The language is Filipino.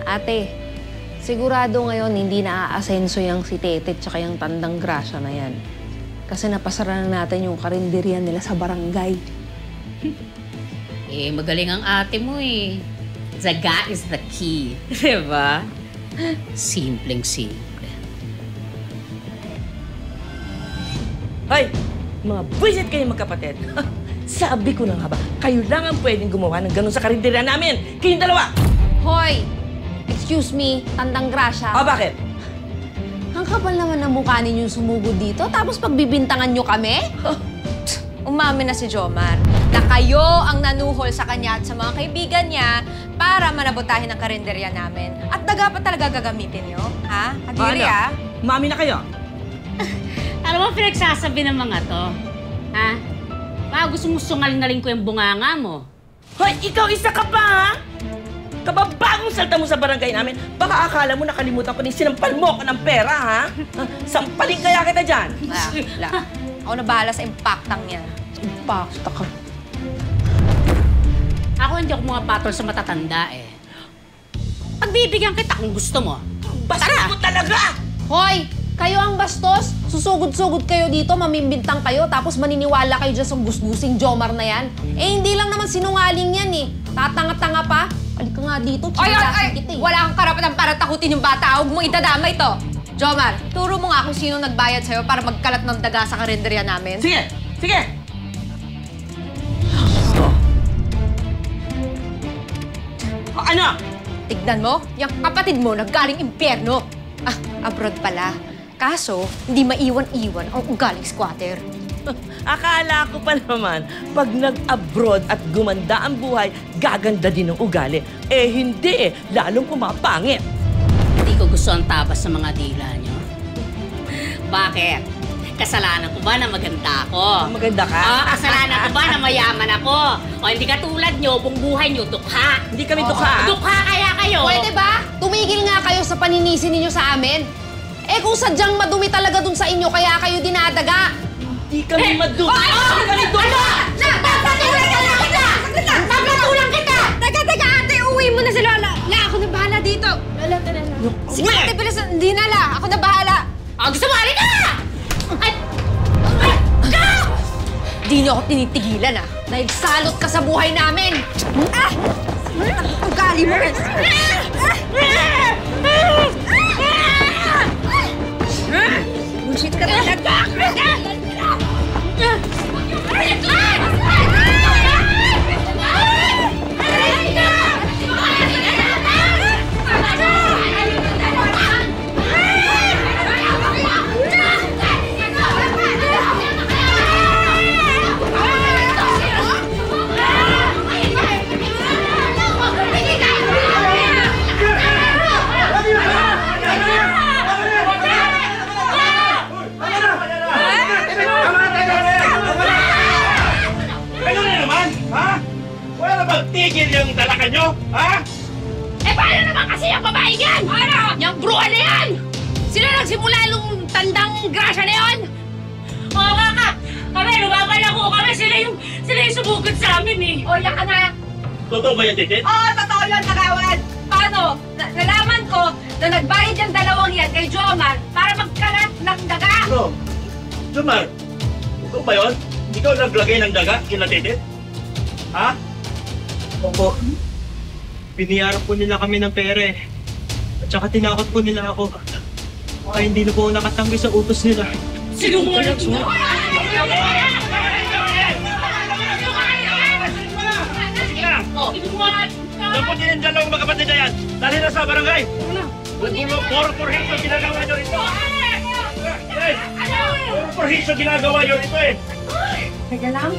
Ate, sigurado ngayon hindi na-aasenso yung si Tete tsaka yung Tandang Grasya na yan. Kasi napasara na natin yung karinderya nila sa barangay. Eh, magaling ang ate mo eh. Zaga is the key. Diba? Simpleng-simple. Hoy! Mga buwisit kayong magkapatid. Sabi ko na nga ba, kayo lang ang pwedeng gumawa ng ganun sa karinderya namin. Kayong dalawa! Hoy! Excuse me, Tandang Grasya. Bakit? Ang kapal naman ng mukha ninyong sumugod dito, tapos pagbibintangan nyo kami? Umamin na si Jomar na kayo ang nanuhol sa kanya at sa mga kaibigan niya para manabotahin ang karinderya namin. At daga pa talaga gagamitin nyo? Ha? Kadiri, ha? Mami na kayo. Alam mo, pinagsasabi ng mga to. Ha? Baka gusto mo sungal-ngaling ko yung bunganga mo. Hoy, ikaw isa ka pa, ha? Kababagong salta mo sa barangay namin, baka akala mo nakalimutan ko din sinampal mo ko ng pera, ha? Sampalin kaya kita dyan. Wala. Ako na bahala sa impactang niya. Impacta ka. Ako hindi ako mga patol sa matatanda eh. Pagbibigyan kita kung gusto mo. Bastos mo talaga! Hoy! Kayo ang bastos! Susugod-sugod kayo dito, mamimbintang kayo, tapos maniniwala kayo dyan sa gusgusing Jomar na yan. Eh, hindi lang naman sinungaling yan eh. Tatanga-tanga pa. Halika nga dito, chinilasin kita eh. Wala akong karapatan para takutin yung bata. Huwag mong itadamay to. Jomar, turo mo nga kung sino nagbayad sa'yo para magkalat ng daga sa karinderya namin. Sige! Sige! Ano? Tignan mo, yung kapatid mo naggaling impyerno. Abroad pala. Kaso, hindi maiwan-iwan ang ugaling squatter. Akala ko pa naman, pag nag-abroad at gumanda ang buhay, gaganda din ang ugali. Eh, hindi eh. Lalong pumapangit. Hindi ko gusto ang tabas sa mga dila nyo. Bakit? Kasalanan ko ba na maganda ako? Maganda ka? Kasalanan ko ba na mayaman ako? O hindi ka tulad nyo, buong buhay nyo, dukha. Hindi kami dukha. Dukha kaya kayo? Pwede ba? Tumigil nga kayo sa paninisi ninyo sa amin. Eh kung sadyang madumi talaga dun sa inyo, kaya kayo dinadaga. Hindi kami madumi. Hindi kami dukha! Papatulang kita! Papatulang kita! Teka, ate, uwi mo na si Lola. Ako na bahala dito. Lola, tara na. Sige, ate, bilis. Hindi na, Ako na bahala. Gusto mo, halika! Di niyo ako tinitigilan, Dahil salot ka sa buhay namin. Ugali mo rin. Bullshit ka talaga. Tigil yung dalakan nyo, ha? Eh, paano naman kasi yung babae yan? Ano? Yung bruha na yan! Sila nagsimula nung Tandang Grasya na yan? Oo nga ka! Kami, lumabala ko kami. Sila yung sumugod sa amin eh. O, yan ka na. Totoo ba yan, Titit? Oo, totoo yun, Kagawan. Paano? Nalaman ko na nagbayad yung dalawang yan kay Jomar para magkalat ng daga. Bro, Jomar, ikaw ba yun? Ikaw naglagay ng daga kila Titit? Ha? Opo. Biniyarap po nila kami ng pera eh. At saka tinakot po nila ako. Kaya hindi na po ako nakatanggi sa utos nila. Sinungaling ko! Dapat din yung dalawang magkapatid na yan. Dali na sa barangay. Porporhisyo ginagawa nyo rito. Porporhisyo ginagawa nyo rito eh. Teka lang.